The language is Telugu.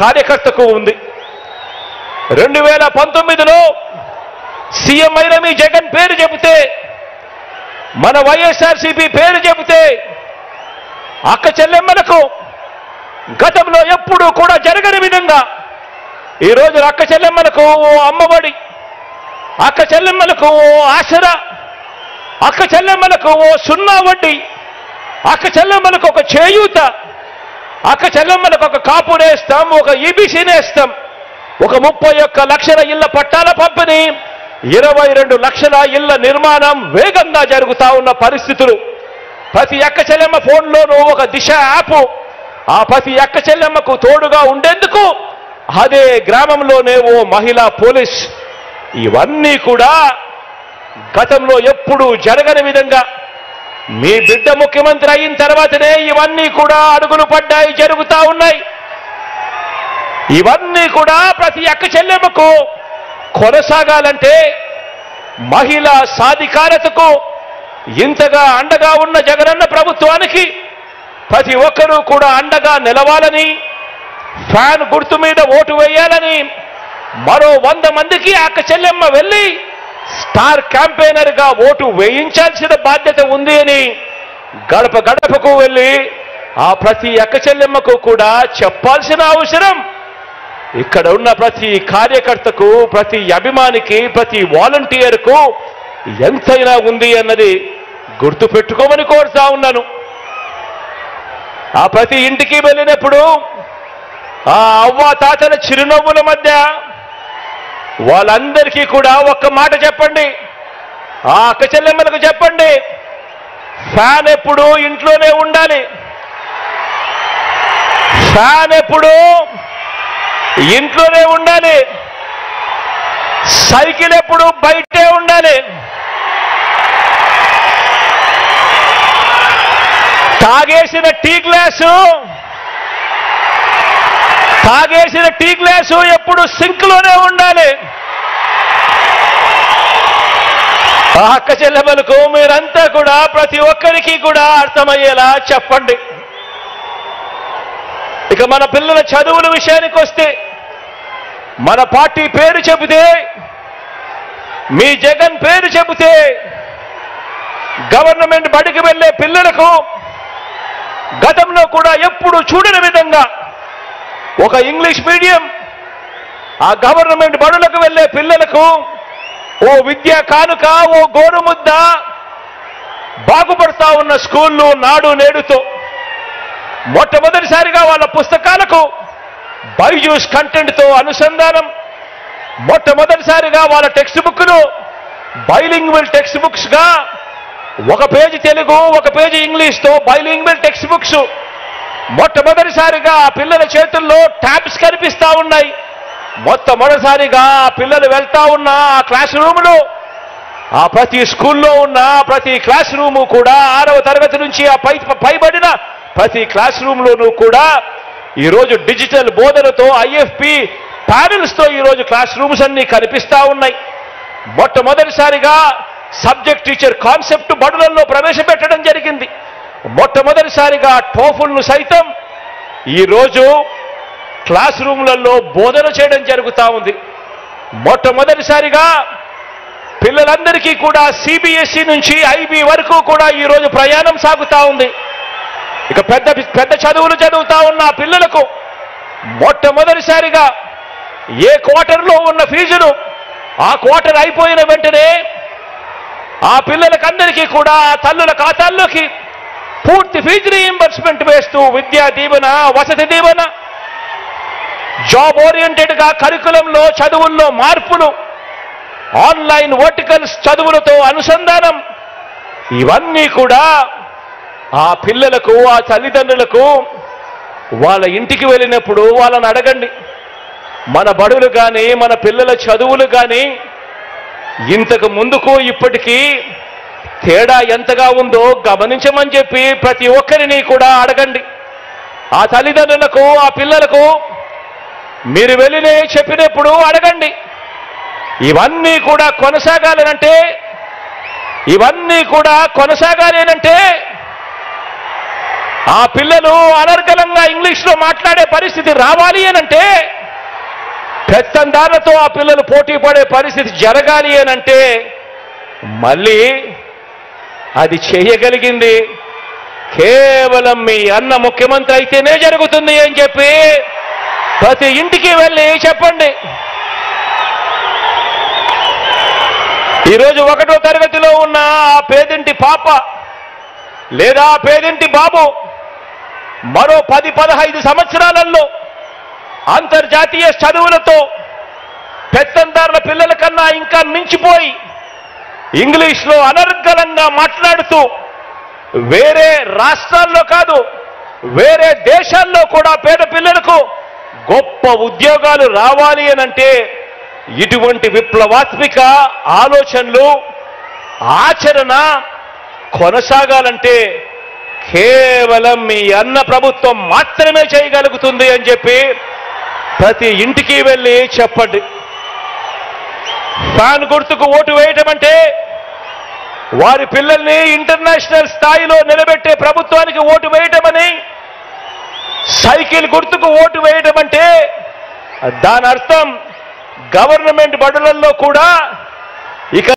కార్యకర్తకు ఉంది. 2019లో సీఎం అయిన మీ జగన్ పేరు చెబితే, మన వైఎస్ఆర్సీపీ పేరు చెబితే అక్క చెల్లెమ్మలకు గతంలో ఎప్పుడూ కూడా జరగని విధంగా ఈరోజు అక్క చెల్లెమ్మలకు ఓ అమ్మఒడి, అక్క చెల్లెమ్మలకు ఓ ఆసరా, అక్క చెల్లెమ్మలకు ఓ సున్నా వడ్డీ, అక్క చెల్లెమ్మలకు ఒక చేయూత, అక్క చెల్లెమ్మలకు ఒక కాపు నేస్తాం, ఒక ఈబీసీ నేస్తాం, ఒక 31 లక్షల ఇళ్ల పట్టాల పంపిణీ, 22 లక్షల ఇళ్ల నిర్మాణం వేగంగా జరుగుతా ఉన్న పరిస్థితులు. ప్రతి అక్క చెల్లెమ్మ ఫోన్లోనూ ఒక దిశ యాప్, ఆ ప్రతి అక్క చెల్లెమ్మకు తోడుగా ఉండేందుకు అదే గ్రామంలోనే ఓ మహిళా పోలీస్. ఇవన్నీ కూడా గతంలో ఎప్పుడూ జరగని విధంగా మీ బిడ్డ ముఖ్యమంత్రి అయిన తర్వాతనే ఇవన్నీ కూడా అడుగులు పడ్డాయి, జరుగుతూ ఉన్నాయి. ఇవన్నీ కూడా ప్రతి అక్క చెల్లెమ్మకు కొనసాగాలంటే మహిళా సాధికారతకు ఇంతగా అండగా ఉన్న జగనన్న ప్రభుత్వానికి ప్రతి ఒక్కరూ కూడా అండగా నిలవాలని, ఫ్యాన్ గుర్తు మీద ఓటు వేయాలని, మరో 100 మందికి అక్క చెల్లెమ్మ వెళ్ళి స్టార్ క్యాంపెయినర్గా ఓటు వేయించాల్సిన బాధ్యత ఉంది అని గడప గడపకు వెళ్ళి ఆ ప్రతి అక్క చెల్లెమ్మకు కూడా చెప్పాల్సిన అవసరం ఇక్కడ ఉన్న ప్రతి కార్యకర్తకు, ప్రతి అభిమానికి, ప్రతి వాలంటీర్కు ఎంతైనా ఉంది అన్నది గుర్తు పెట్టుకోమని కోరుతా ఉన్నాను. ఆ ప్రతి ఇంటికి వెళ్ళినప్పుడు ఆ అవ్వ తాతల చిరునవ్వుల మధ్య వాళ్ళందరికీ కూడా ఒక్క మాట చెప్పండి, ఆ అక్క చెల్లెమ్మలకు చెప్పండి, ఫ్యాన్ ఎప్పుడు ఇంట్లోనే ఉండాలి, ఫ్యాన్ ఎప్పుడు ఇంట్లోనే ఉండాలి, సైకిల్ ఎప్పుడు బయటే ఉండాలి, తాగేసిన టీ గ్లాసు ఎప్పుడు సింక్లోనే ఉండాలి. ఆ అక్క చెల్లెమ్మలకు మీరంతా కూడా ప్రతి ఒక్కరికి కూడా అర్థమయ్యేలా చెప్పండి. ఇక మన పిల్లల చదువుల విషయానికి వస్తే, మన పార్టీ పేరు చెబితే, మీ జగన్ పేరు చెబితే గవర్నమెంట్ బడికి వెళ్ళే పిల్లలకు గతంలో కూడా ఎప్పుడు చూడని విధంగా ఒక ఇంగ్లీష్ మీడియం, ఆ గవర్నమెంట్ బడులకు వెళ్ళే పిల్లలకు ఓ విద్యా కానుక, ఓ గోరుముద్ద, బాగుపడతా ఉన్న స్కూళ్ళు నాడు నేడుతో మొట్టమొదటిసారిగా వాళ్ళ పుస్తకాలకు బైజూస్ కంటెంట్తో అనుసంధానం, మొట్టమొదటిసారిగా వాళ్ళ టెక్స్ట్ బుక్లు బైలింగ్వల్ టెక్స్ట్ బుక్స్గా, ఒక పేజీ తెలుగు, ఒక పేజీ ఇంగ్లీష్తో బైలింగ్వల్ టెక్స్ట్ బుక్స్, మొట్టమొదటిసారిగా ఆ పిల్లల చేతుల్లో ట్యాబ్స్ కనిపిస్తా ఉన్నాయి. మొట్టమొదటిసారిగా ఆ పిల్లలు వెళ్తా ఉన్న ఆ క్లాస్ రూములు, ఆ ప్రతి స్కూల్లో ఉన్న ప్రతి క్లాస్ రూము కూడా 6వ తరగతి నుంచి ఆ పైబడిన ప్రతి క్లాస్ రూమ్లోనూ కూడా ఈరోజు డిజిటల్ బోధనతో, ఐఎఫ్పి ప్యానెల్స్తో ఈరోజు క్లాస్ రూమ్స్ అన్నీ కనిపిస్తా ఉన్నాయి. మొట్టమొదటిసారిగా సబ్జెక్ట్ టీచర్ కాన్సెప్ట్ బడులలో ప్రవేశపెట్టడం జరిగింది. మొట్టమొదటిసారిగా టోఫుల్ను సైతం ఈరోజు క్లాస్ రూమ్లలో బోధన చేయడం జరుగుతూ ఉంది. మొట్టమొదటిసారిగా పిల్లలందరికీ కూడా సిబిఎస్ఈ నుంచి ఐబీ వరకు కూడా ఈరోజు ప్రయాణం సాగుతూ ఉంది. ఇక పెద్ద పెద్ద చదువులు చదువుతా ఉన్న పిల్లలకు మొట్టమొదటిసారిగా ఏ క్వార్టర్లో ఉన్న ఫీజును ఆ క్వార్టర్ అయిపోయిన వెంటనే ఆ పిల్లలకందరికీ కూడా తల్లుల ఖాతాల్లోకి పూర్తి ఫీజు రీయింబర్స్మెంట్ వేస్తూ విద్యా దీవెన, వసతి దీవెన, జాబ్ ఓరియంటెడ్గా కరికులంలో చదువుల్లో మార్పులు, ఆన్లైన్ వర్టికల్స్ చదువులతో అనుసంధానం, ఇవన్నీ కూడా ఆ పిల్లలకు, ఆ తల్లిదండ్రులకు వాళ్ళ ఇంటికి వెళ్ళినప్పుడు వాళ్ళని అడగండి, మన బడులు కానీ, మన పిల్లల చదువులు కానీ ఇంతకు ముందుకు ఇప్పటికీ తేడా ఎంతగా ఉందో గమనించమని చెప్పి ప్రతి ఒక్కరిని కూడా అడగండి. ఆ తల్లిదండ్రులకు, ఆ పిల్లలకు మీరు వెళ్ళిన చెప్పినప్పుడు అడగండి. ఇవన్నీ కూడా కొనసాగాలనంటే ఆ పిల్లలు అనర్గళంగా ఇంగ్లీష్లో మాట్లాడే పరిస్థితి రావాలి అనంటే, పెత్తందారులతో ఆ పిల్లలు పోటీ పడే పరిస్థితి జరగాలి అనంటే మళ్ళీ అది చేయగలిగింది కేవలం మీ అన్న ముఖ్యమంత్రి అయితేనే జరుగుతుంది అని చెప్పి ప్రతి ఇంటికి వెళ్ళి చెప్పండి. ఈరోజు 1వ తరగతిలో ఉన్న ఆ పేదింటి పాప లేదా పేదింటి బాబు మరో 10-15 సంవత్సరాలలో అంతర్జాతీయ చదువులతో పెత్తందారుల పిల్లల కన్నా ఇంకా మించిపోయి ఇంగ్లీష్లో అనర్గళంగా మాట్లాడుతూ వేరే రాష్ట్రాల్లో కాదు వేరే దేశాల్లో కూడా పేద పిల్లలకు గొప్ప ఉద్యోగాలు రావాలి అనంటే ఇటువంటి విప్లవాత్మక ఆలోచనలు ఆచరణ కొనసాగాలంటే కేవలం మీ అన్న ప్రభుత్వం మాత్రమే చేయగలుగుతుంది అని చెప్పి ప్రతి ఇంటికి వెళ్ళి చెప్పండి. ఫ్యాన్ గుర్తుకు ఓటు వేయటం అంటే వారి పిల్లల్ని ఇంటర్నేషనల్ స్థాయిలో నిలబెట్టే ప్రభుత్వానికి ఓటు వేయటమని, సైకిల్ గుర్తుకు ఓటు వేయటం అంటే దాని అర్థం గవర్నమెంట్ బడులలో కూడా ఇక